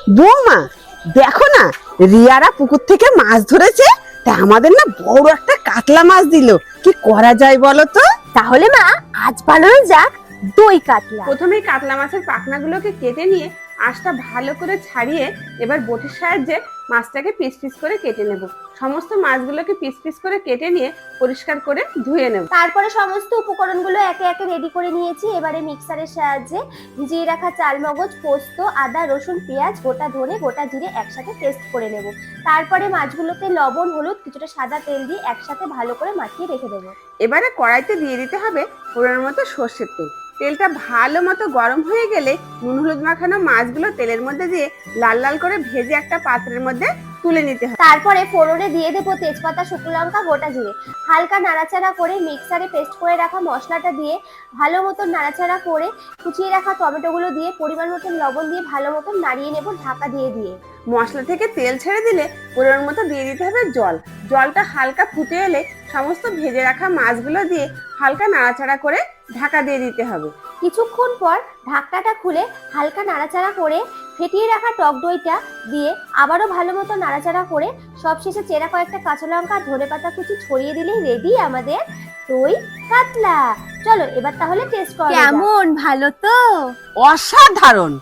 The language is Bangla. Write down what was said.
বৌমা দেখো না, রিয়ারা পুকুর থেকে মাছ ধরেছে, তা আমাদের না বড় একটা কাতলা মাছ দিল। কি করা যায় বলো তো? তাহলে মা আজ বানানো যাক দই কাতলা। প্রথমেই কাতলা মাছের পাখনাগুলোকে কেটে নিয়ে আঁশটা ভালো করে ছাড়িয়ে এবার বটির সাহায্যে মাছটাকে পিস পিস করে কেটে নেব। সমস্ত মাছগুলোকে পিস পিস করে কেটে নিয়ে পরিষ্কার করে ধুয়ে নেব। তারপরে সমস্ত উপকরণগুলো একে একে রেডি করে নিয়েছি। এবারে মিক্সারের সাহায্যে ভিজিয়ে রাখা চালমগজ, পোস্ত, আদা, রসুন, পেঁয়াজ, গোটা ধনে, গোটা জিরে একসাথে পেস্ট করে নেব। তারপরে মাছগুলোকে লবণ, হলুদ, কিছুটা সাদা তেল দিয়ে একসাথে ভালো করে মাখিয়ে রেখে দেবো। এবারে কড়াইতে দিয়ে দিতে হবে পরিমাণ মতো সর্ষের তেল। তেলটা ভালো মতো গরম হয়ে গেলে নুন হলুদ মাখানো মাছগুলো তেলের মধ্যে দিয়ে লাল লাল করে ভেজে একটা পাত্রের মধ্যে তুলে নিতে হবে। তারপরে ফোড়নে দিয়ে দেবো তেজপাতা, শুকনো লঙ্কা, গোটা জিরে। হালকা নাড়াচাড়া করে মিক্সারে পেস্ট করে রাখা মশলাটা দিয়ে ভালো মতন নাড়াচাড়া করে কুচিয়ে রাখা টমেটোগুলো দিয়ে পরিমাণ মতন লবণ দিয়ে ভালো মতন নাড়িয়ে নেব ঢাকা দিয়ে দিয়ে। মশলা থেকে তেল ছেড়ে দিলে পরিমাণ মতো দিয়ে দিতে হবে জল। জলটা হালকা ফুটে এলে সমস্ত ভেজে রাখা মাছগুলো দিয়ে হালকা নাড়াচাড়া করে ঢাকা দিয়ে দিতে হবে। কিছুক্ষণ পর ঢাকনাটা খুলে হালকা নাড়াচাড়া করে ফেটিয়ে রাখা টক দইটা দিয়ে আবারও ভালো মতো নাড়াচাড়া করে সবশেষে চেরা কয়েকটা কাঁচা লঙ্কা, ধনেপাতা কুচি ছড়িয়ে দিলেই রেডি আমাদের দই কাতলা। চলো এবার তাহলে টেস্ট করো। কেমন, ভালো তো? অসাধারণ।